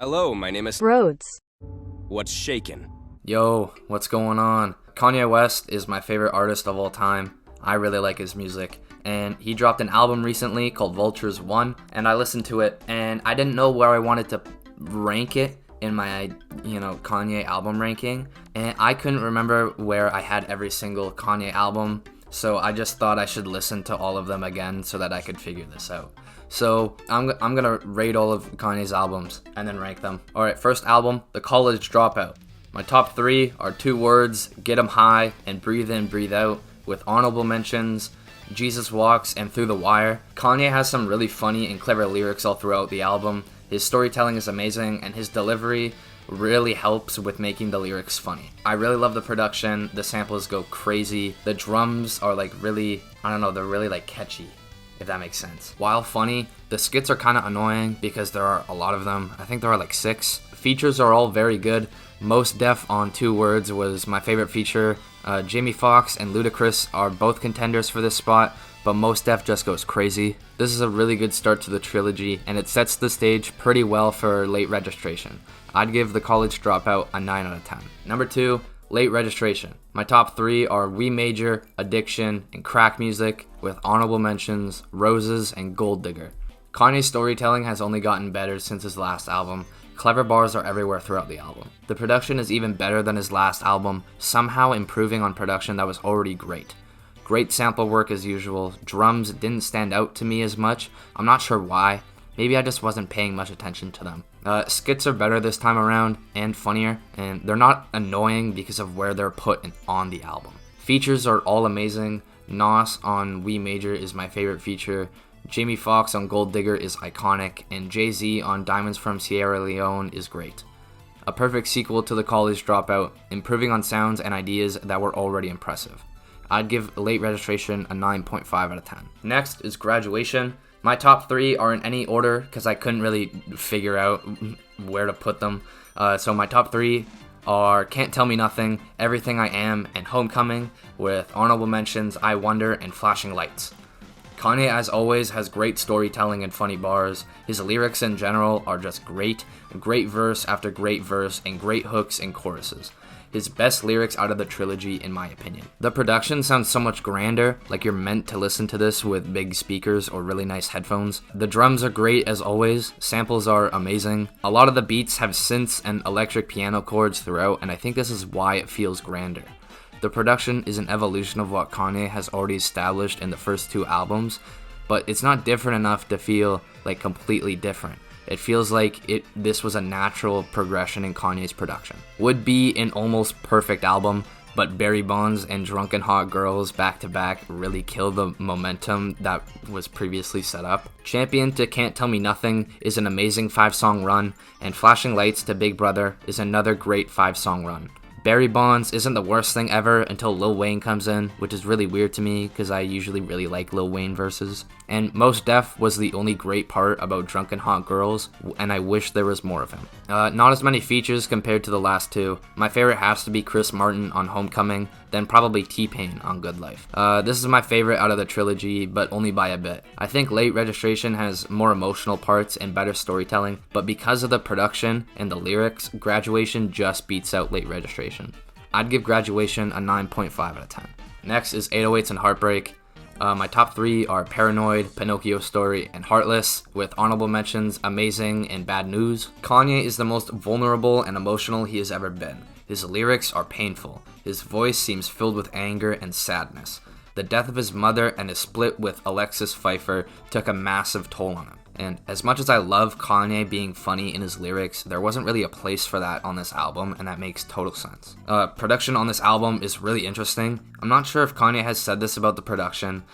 Hello, my name is Rhodes. What's shakin'? Yo, what's going on? Kanye West is my favorite artist of all time. I really like his music. And he dropped an album recently called Vultures 1, and I listened to it, and I didn't know where I wanted to rank it in my, Kanye album ranking. And I couldn't remember where I had every single Kanye album, so I just thought I should listen to all of them again so that I could figure this out. So I'm gonna rate all of Kanye's albums and then rank them. Alright, first album, The College Dropout. My top three are two words, Get 'em High and Breathe In, Breathe Out, with honorable mentions, Jesus Walks and Through the Wire. Kanye has some really funny and clever lyrics all throughout the album. His storytelling is amazing and his delivery really helps with making the lyrics funny. I really love the production, the samples go crazy, the drums are they're really catchy, if that makes sense. While funny, the skits are kind of annoying because there are a lot of them. I think there are 6. Features are all very good. Most Def on Two Words was my favorite feature. Jamie Foxx and Ludacris are both contenders for this spot, but Most Def just goes crazy. This is a really good start to the trilogy, and it sets the stage pretty well for Late Registration. I'd give The College Dropout a 9 out of 10. Number 2, Late Registration. My top 3 are We Major, Addiction, and Crack Music, with honorable mentions, Roses, and Gold Digger. Kanye's storytelling has only gotten better since his last album. Clever bars are everywhere throughout the album. The production is even better than his last album, somehow improving on production that was already great. Great sample work as usual. Drums didn't stand out to me as much. I'm not sure why. Maybe I just wasn't paying much attention to them. Skits are better this time around and funnier, and they're not annoying because of where they're put on the album. Features are all amazing. Nas on We Major is my favorite feature. Jamie Foxx on Gold Digger is iconic, and Jay-Z on Diamonds from Sierra Leone is great. A perfect sequel to The College Dropout, improving on sounds and ideas that were already impressive. I'd give Late Registration a 9.5 out of 10. Next is Graduation. My top 3 are in any order because I couldn't really figure out where to put them. So my top 3 are Can't Tell Me Nothing, Everything I Am, and Homecoming, with honorable mentions I Wonder and Flashing Lights. Kanye, as always, has great storytelling and funny bars. His lyrics in general are just great. Great verse after great verse, and great hooks and choruses. His best lyrics out of the trilogy, in my opinion. The production sounds so much grander, like you're meant to listen to this with big speakers or really nice headphones. The drums are great as always. Samples are amazing. A lot of the beats have synths and electric piano chords throughout, and I think this is why it feels grander. The production is an evolution of what Kanye has already established in the first 2 albums, but it's not different enough to feel completely different. It feels like this was a natural progression in Kanye's production. Would be an almost perfect album, but Barry Bonds and Drunken Hot Girls back to back really kill the momentum that was previously set up. Champion to Can't Tell Me Nothing is an amazing 5-song run, and Flashing Lights to Big Brother is another great 5-song run. Barry Bonds isn't the worst thing ever until Lil Wayne comes in, which is really weird to me because I usually really like Lil Wayne verses. And Most Def was the only great part about Drunken Hot Girls, and I wish there was more of him. Not as many features compared to the last 2. My favorite has to be Chris Martin on Homecoming, then probably T-Pain on Good Life. This is my favorite out of the trilogy, but only by a bit. I think Late Registration has more emotional parts and better storytelling, but because of the production and the lyrics, Graduation just beats out Late Registration. I'd give Graduation a 9.5 out of 10. Next is 808s and Heartbreak. My top 3 are Paranoid, Pinocchio Story, and Heartless, with honorable mentions Amazing and Bad News. Kanye is the most vulnerable and emotional he has ever been. His lyrics are painful. His voice seems filled with anger and sadness. The death of his mother and his split with Alexis Pfeiffer took a massive toll on him. And as much as I love Kanye being funny in his lyrics, there wasn't really a place for that on this album, and that makes total sense. Production on this album is really interesting. I'm not sure if Kanye has said this about the production,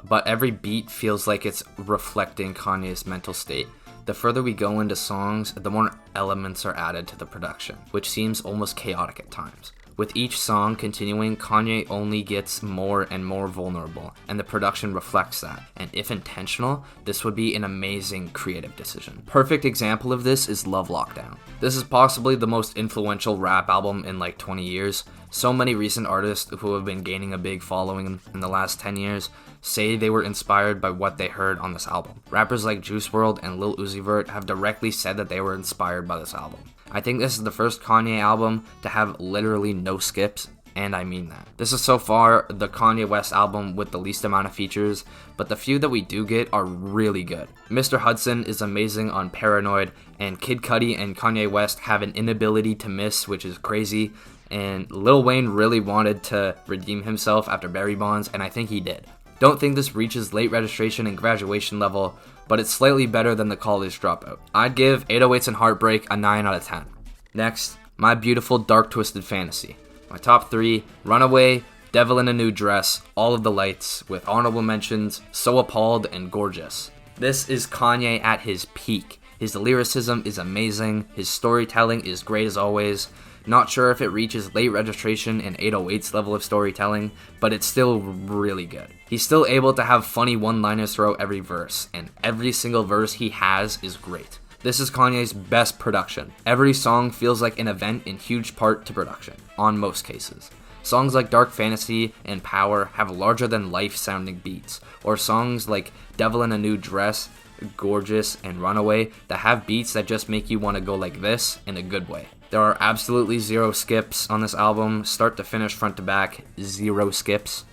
but every beat feels like it's reflecting Kanye's mental state. The further we go into songs, the more elements are added to the production, which seems almost chaotic at times. With each song continuing, Kanye only gets more and more vulnerable, and the production reflects that. And if intentional, this would be an amazing creative decision. Perfect example of this is Love Lockdown. This is possibly the most influential rap album in 20 years. So many recent artists who have been gaining a big following in the last 10 years say they were inspired by what they heard on this album. Rappers like Juice WRLD and Lil Uzi Vert have directly said that they were inspired by this album. I think this is the first Kanye album to have literally no skips, and I mean that. This is so far the Kanye West album with the least amount of features, but the few that we do get are really good. Mr. Hudson is amazing on Paranoid, and Kid Cudi and Kanye West have an inability to miss, which is crazy, and Lil Wayne really wanted to redeem himself after Barry Bonds, and I think he did. Don't think this reaches late registration and graduation level, but it's slightly better than the College Dropout. I'd give 808s and Heartbreak a 9 out of 10. Next, My Beautiful Dark Twisted Fantasy. My top 3, Runaway, Devil in a New Dress, All of the Lights, with honorable mentions, So Appalled and Gorgeous. This is Kanye at his peak. His lyricism is amazing, his storytelling is great as always. Not sure if it reaches late registration and 808's level of storytelling, but it's still really good. He's still able to have funny one-liners throughout every verse, and every single verse he has is great. This is Kanye's best production. Every song feels like an event in huge part to production, on most cases. Songs like Dark Fantasy and Power have larger-than-life sounding beats, or songs like Devil in a New Dress, Gorgeous, and Runaway that have beats that just make you want to go like this in a good way. There are absolutely zero skips on this album, start to finish, front to back, zero skips.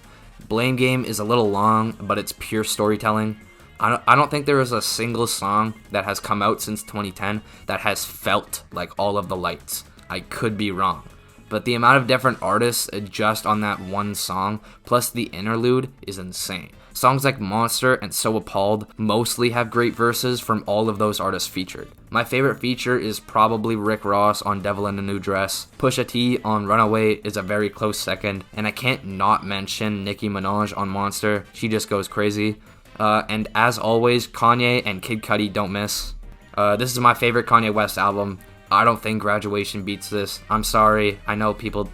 Blame Game is a little long, but it's pure storytelling. I don't think there is a single song that has come out since 2010 that has felt like All of the Lights. I could be wrong. But the amount of different artists just on that one song, plus the interlude, is insane. Songs like Monster and So Appalled mostly have great verses from all of those artists featured. My favorite feature is probably Rick Ross on Devil in a New Dress. Pusha T on Runaway is a very close second, and I can't not mention Nicki Minaj on Monster. She just goes crazy. And as always, Kanye and Kid Cudi don't miss. This is my favorite Kanye West album. I don't think Graduation beats this. I'm sorry. I know people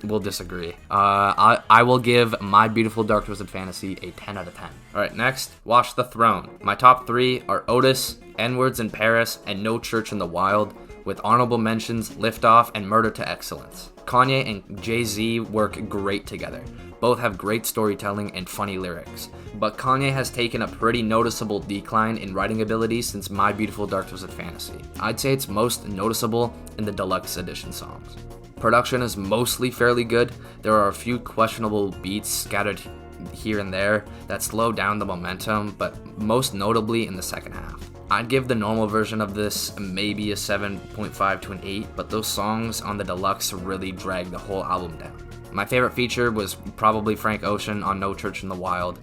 will disagree. I will give My Beautiful Dark Twisted Fantasy a 10 out of 10. Alright, next, Watch the Throne. My top 3 are Otis, N-Words in Paris, and No Church in the Wild, with honorable mentions Liftoff and Murder to Excellence. Kanye and Jay-Z work great together. Both have great storytelling and funny lyrics. But Kanye has taken a pretty noticeable decline in writing ability since My Beautiful Dark Twisted Fantasy. I'd say it's most noticeable in the deluxe edition songs. Production is mostly fairly good. There are a few questionable beats scattered here and there that slow down the momentum, but most notably in the second half. I'd give the normal version of this maybe a 7.5 to an 8, but those songs on the deluxe really drag the whole album down. My favorite feature was probably Frank Ocean on No Church in the Wild.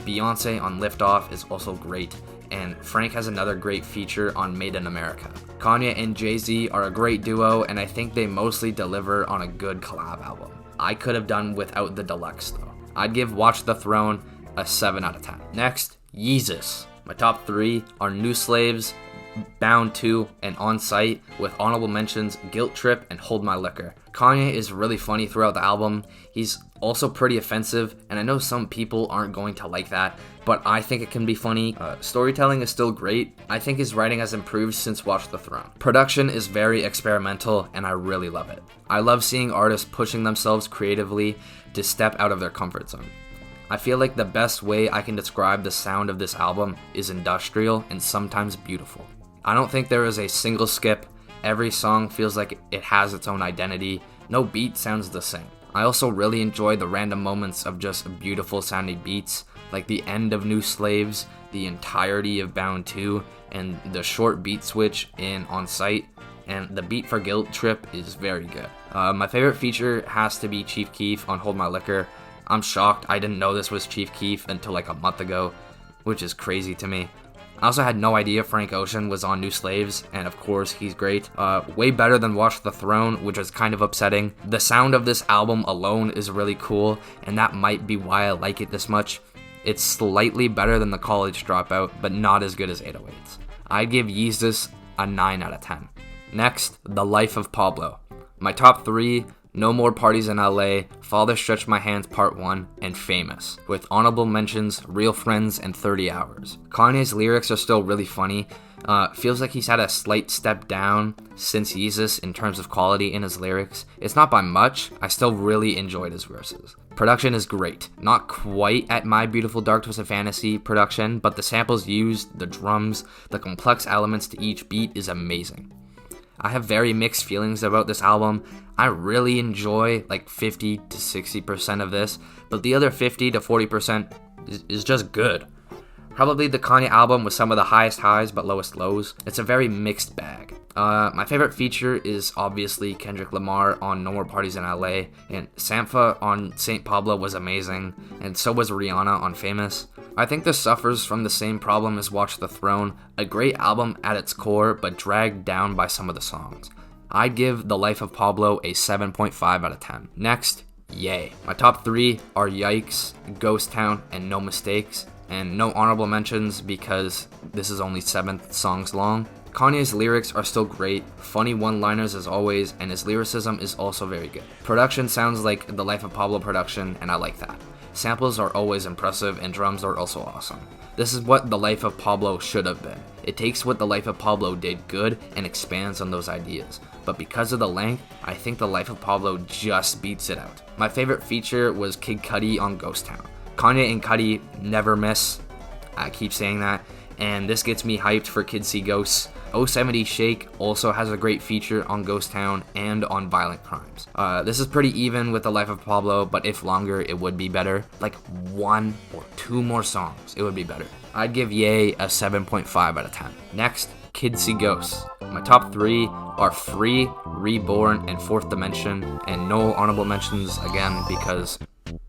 Beyonce on Liftoff is also great, and Frank has another great feature on Made in America. Kanye and Jay-Z are a great duo, and I think they mostly deliver on a good collab album. I could have done without the deluxe though. I'd give Watch the Throne a 7 out of 10. Next, Yeezus. My top 3 are New Slaves, Bound 2, and On Sight, with honorable mentions Guilt Trip and Hold My Liquor. Kanye is really funny throughout the album. He's also pretty offensive, and I know some people aren't going to like that, but I think it can be funny. Storytelling is still great. I think his writing has improved since Watch the Throne. Production is very experimental, and I really love it. I love seeing artists pushing themselves creatively to step out of their comfort zone. I feel like the best way I can describe the sound of this album is industrial and sometimes beautiful. I don't think there is a single skip. Every song feels like it has its own identity. No beat sounds the same. I also really enjoy the random moments of just beautiful sounding beats, like the end of New Slaves, the entirety of Bound 2, and the short beat switch in On Sight, and the beat for Guilt Trip is very good. My favorite feature has to be Chief Keef on Hold My Liquor. I'm shocked I didn't know this was Chief Keef until like a month ago, which is crazy to me. I also had no idea Frank Ocean was on New Slaves, and of course he's great. Way better than Watch the Throne, which is kind of upsetting. The sound of this album alone is really cool, and that might be why I like it this much. It's slightly better than the College Dropout, but not as good as 808s. I'd give Yeezus a 9 out of 10. Next, The Life of Pablo. My top 3, No More Parties in LA, Father Stretched My Hands Part 1, and Famous, with honorable mentions Real Friends and 30 Hours. Kanye's lyrics are still really funny. Feels like he's had a slight step down since Yeezus in terms of quality in his lyrics. It's not by much, I still really enjoyed his verses. Production is great. Not quite at My Beautiful Dark Twisted Fantasy production, but the samples used, the drums, the complex elements to each beat is amazing. I have very mixed feelings about this album. I really enjoy like 50 to 60% of this, but the other 50 to 40% is just good. Probably the Kanye album with some of the highest highs but lowest lows. It's a very mixed bag. My favorite feature is obviously Kendrick Lamar on No More Parties in LA, and Sampha on St. Pablo was amazing, and so was Rihanna on Famous. I think this suffers from the same problem as Watch the Throne, a great album at its core but dragged down by some of the songs. I'd give The Life of Pablo a 7.5 out of 10. Next, Ye. My top 3 are Yikes, Ghost Town, and No Mistakes, and no honorable mentions because this is only 7 songs long. Kanye's lyrics are still great, funny one-liners as always, and his lyricism is also very good. Production sounds like the Life of Pablo production, and I like that. Samples are always impressive, and drums are also awesome. This is what the Life of Pablo should have been. It takes what the Life of Pablo did good and expands on those ideas. But because of the length, I think the Life of Pablo just beats it out. My favorite feature was Kid Cudi on Ghost Town. Kanye and Cudi never miss. I keep saying that. And this gets me hyped for Kids See Ghosts. 070 Shake also has a great feature on Ghost Town and on Violent Crimes. This is pretty even with the Life of Pablo, but if longer, it would be better. Like 1 or 2 more songs, it would be better. I'd give Ye a 7.5 out of 10. Next, Kids See Ghosts. My top 3 are Free, Reborn, and Fourth Dimension, and no honorable mentions again because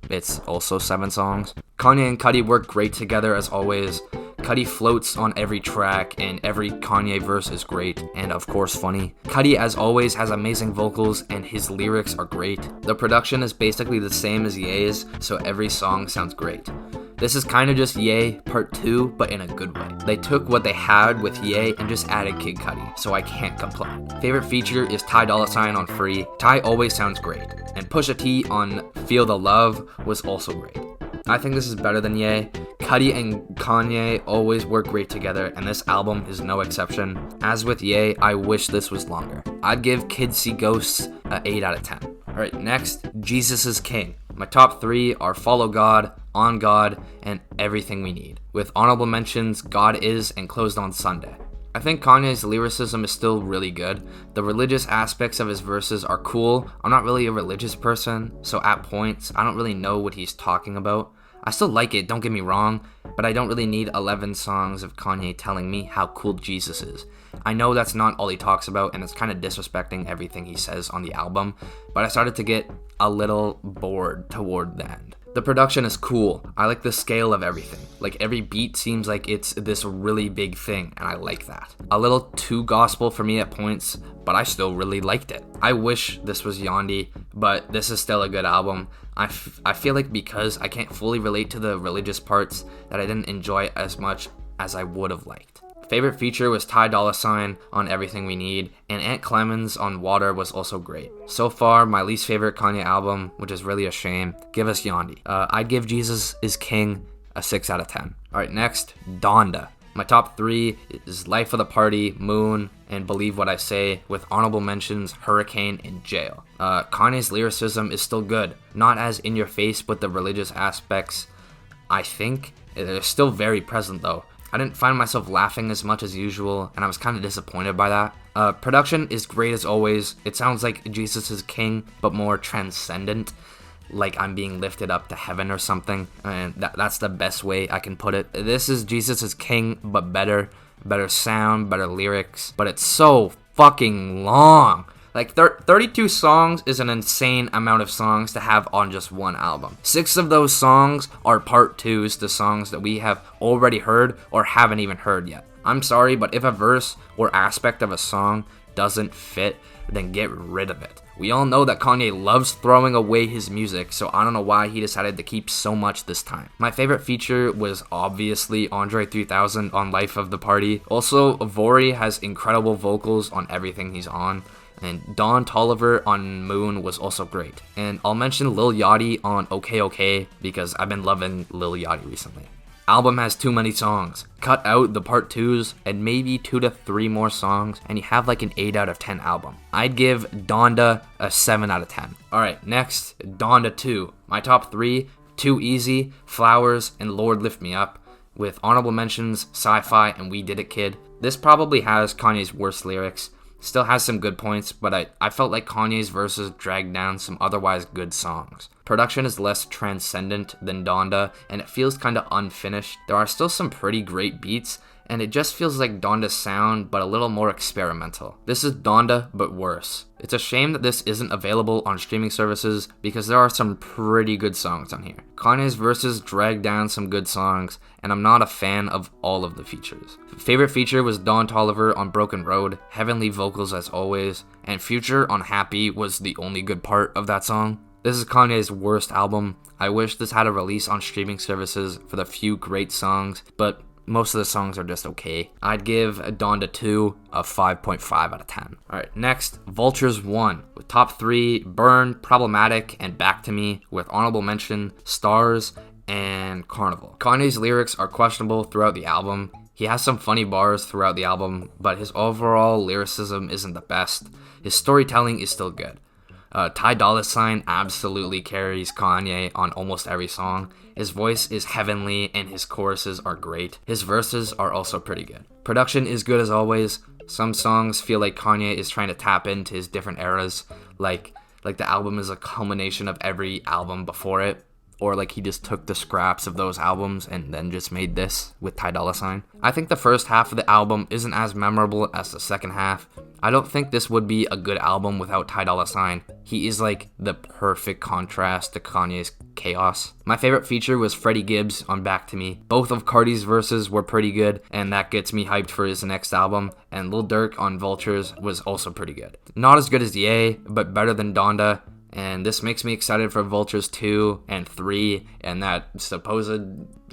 it's also 7 songs. Kanye and Cudi work great together as always. Cudi floats on every track, and every Kanye verse is great, and of course funny. Cudi, as always, has amazing vocals, and his lyrics are great. The production is basically the same as Ye's, so every song sounds great. This is kind of just Ye Part 2, but in a good way. They took what they had with Ye and just added Kid Cudi, so I can't complain. Favorite feature is Ty Dolla $ign on Free. Ty always sounds great, and Pusha T on Feel the Love was also great. I think this is better than Ye. Cudi and Kanye always work great together, and this album is no exception. As with Ye, I wish this was longer. I'd give Kids See Ghosts a 8 out of 10. Alright, next, Jesus is King. My top 3 are Follow God, On God, and Everything We Need, with honorable mentions God Is and Closed on Sunday. I think Kanye's lyricism is still really good. The religious aspects of his verses are cool. I'm not really a religious person, so at points, I don't really know what he's talking about. I still like it, don't get me wrong, but I don't really need 11 songs of Kanye telling me how cool Jesus is. I know that's not all he talks about, and it's kind of disrespecting everything he says on the album, but I started to get a little bored toward the end. The production is cool. I like the scale of everything. Like every beat seems like it's this really big thing, and I like that. A little too gospel for me at points, but I still really liked it. I wish this was Yandhi, but this is still a good album. I feel like because I can't fully relate to the religious parts that I didn't enjoy as much as I would have liked. Favorite feature was Ty Dolla $ign on Everything We Need, and Ant Clemens on Water was also great. So far, my least favorite Kanye album, which is really a shame, give us Yandhi. I'd give Jesus is King a 6 out of 10. Alright, next, Donda. My top 3 is Life of the Party, Moon, and Believe What I Say, with honorable mentions Hurricane and Jail. Kanye's lyricism is still good, not as in your face, but the religious aspects, I think, they're still very present though. I didn't find myself laughing as much as usual, and I was kind of disappointed by that. Production is great as always. It sounds like Jesus is King, but more transcendent, like I'm being lifted up to heaven or something, and that's the best way I can put it. This is Jesus is King, but better sound, better lyrics, but it's so fucking long. Like 32 songs is an insane amount of songs to have on just one album. 6 of those songs are part 2s to songs that we have already heard or haven't even heard yet. I'm sorry, but if a verse or aspect of a song doesn't fit, then get rid of it. We all know that Kanye loves throwing away his music, so I don't know why he decided to keep so much this time. My favorite feature was obviously Andre 3000 on Life of the Party. Also, Vori has incredible vocals on everything he's on. And Don Toliver on Moon was also great. And I'll mention Lil Yachty on OK OK because I've been loving Lil Yachty recently. Album has too many songs. Cut out the part 2s and maybe 2 to 3 more songs and you have like an 8 out of 10 album. I'd give Donda a 7 out of 10. Alright, next, Donda 2. My top 3, Too Easy, Flowers, and Lord Lift Me Up, with honorable mentions, Sci-Fi, and We Did It Kid. This probably has Kanye's worst lyrics. Still has some good points, but I felt like Kanye's verses dragged down some otherwise good songs. Production is less transcendent than Donda, and it feels kinda unfinished. There are still some pretty great beats, and it just feels like Donda's sound, but a little more experimental. This is Donda, but worse. It's a shame that this isn't available on streaming services, because there are some pretty good songs on here. Kanye's verses drag down some good songs, and I'm not a fan of all of the features. Favorite feature was Don Toliver on Broken Road, heavenly vocals as always, and Future on Happy was the only good part of that song. This is Kanye's worst album. I wish this had a release on streaming services for the few great songs, but most of the songs are just okay. I'd give Donda 2 a 5.5 out of 10. Alright, next, Vultures 1, with top 3, Burn, Problematic, and Back to Me, with honorable mention, Stars, and Carnival. Kanye's lyrics are questionable throughout the album. He has some funny bars throughout the album, but his overall lyricism isn't the best. His storytelling is still good. Ty Dolla $ign absolutely carries Kanye on almost every song. His voice is heavenly and his choruses are great. His verses are also pretty good. Production is good as always. Some songs feel like Kanye is trying to tap into his different eras, like the album is a culmination of every album before it, or like he just took the scraps of those albums and then just made this with Ty Dolla $ign. I think the first half of the album isn't as memorable as the second half. I don't think this would be a good album without Ty Dolla $ign. He is like the perfect contrast to Kanye's chaos. My favorite feature was Freddie Gibbs on Back to Me. Both of Cardi's verses were pretty good, and that gets me hyped for his next album, and Lil Durk on Vultures was also pretty good. Not as good as Ye, but better than Donda, and this makes me excited for Vultures 2 and 3 and that supposed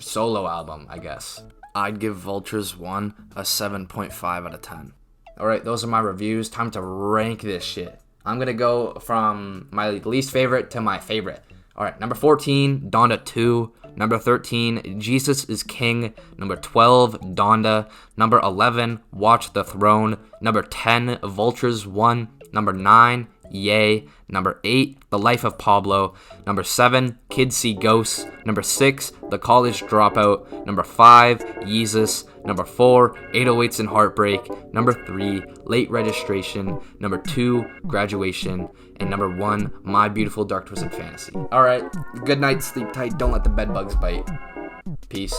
solo album, I guess. I'd give Vultures 1 a 7.5 out of 10. Alright, those are my reviews. Time to rank this shit. I'm gonna go from my least favorite to my favorite. Alright, number 14, Donda 2. Number 13, Yeezus is King. Number 12, Donda. Number 11, Watch the Throne. Number 10, Vultures 1. Number 9, Ye. Number 8, The Life of Pablo. Number 7, Kids See Ghosts. Number 6, The College Dropout. Number 5, Yeezus. Number 4, 808s and Heartbreak. Number 3, Late Registration. Number 2, Graduation. And number 1, My Beautiful Dark Twisted Fantasy. Alright, good night, sleep tight, don't let the bed bugs bite. Peace.